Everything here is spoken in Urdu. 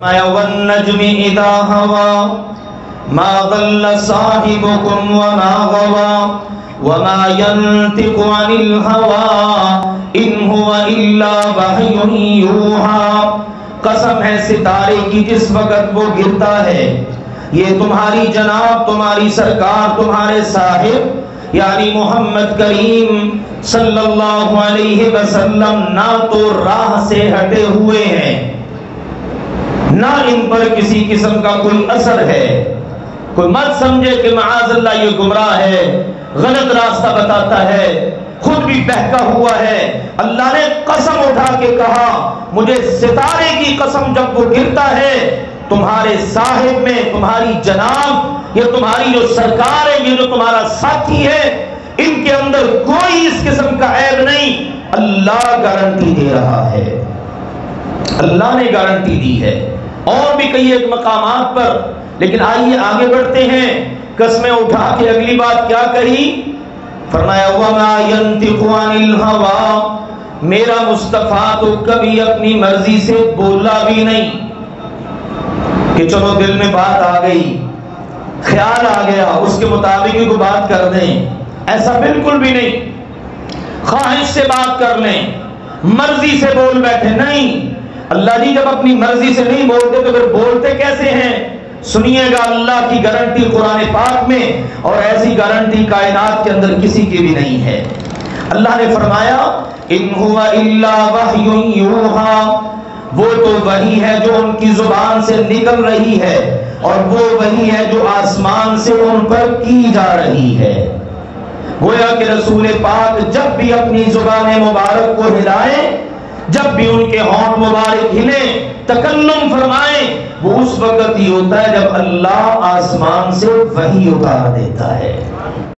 والنجم اذا هوى ما ضل صاحبكم وما غوى وما ينطق عن الهوى ان هو الا وحی یوحى۔ قسم ہے ستارے کی جس وقت وہ گرتا ہے، یہ تمہاری جناب، تمہاری سرکار، تمہارے صاحب یعنی محمد کریم صلی اللہ علیہ وسلم نہ تو راہ سے ہٹے ہوئے ہیں، نہ ان پر کسی قسم کا کوئی اثر ہے۔ کوئی مت سمجھے کہ معاذ اللہ یہ گمراہ ہے، غلط راستہ بتاتا ہے، خود بھی بہکا ہوا ہے۔ اللہ نے قسم اٹھا کے کہا، مجھے ستارے کی قسم جب وہ گرتا ہے تمہارے صاحب میں، تمہاری جناب، یہ تمہاری جو سرکار ہے، یہ جو تمہارا ساتھی ہے، ان کے اندر کوئی اس قسم کا عیب نہیں۔ اللہ گارنٹی دے رہا ہے، اللہ نے گارنٹی دی ہے، اور بھی کئی ایک مقامات پر۔ لیکن آئیے آگے بڑھتے ہیں۔ قسمیں اٹھا کے اگلی بات کیا کہی؟ فرمایا وَمَا يَنطِقُ عَنِ الْهَوَىٰ، میرا مصطفیٰ تو کبھی اپنی مرضی سے بولا بھی نہیں کہ چلو دل میں بات آ گئی، خیال آ گیا، اس کے مطابق ہی کوئی بات کر دیں، ایسا بالکل بھی نہیں۔ خواہش سے بات کر لیں، مرضی سے بول بیٹھے، نہیں۔ اللہ جی جب اپنی مرضی سے نہیں بولتے تو پھر بولتے کیسے ہیں؟ سنیے گا اللہ کی گارنٹی قرآن پاک میں، اور ایسی گارنٹی کائنات کے اندر کسی کی بھی نہیں ہے۔ اللہ نے فرمایا ان هو الا وحی یوحى، وہ تو وحی ہے جو ان کی زبان سے نکل رہی ہے، اور وہ وحی ہے جو آسمان سے ان پر کی جا رہی ہے۔ گویا کہ رسول پاک جب بھی اپنی زبان مبارک کو ہلائیں، جب بھی ان کے ہونٹ مبارک ہلیں، تکلم فرمائیں، وہ اس وقت ہی ہوتا ہے جب اللہ آسمان سے وحی اتار دیتا ہے۔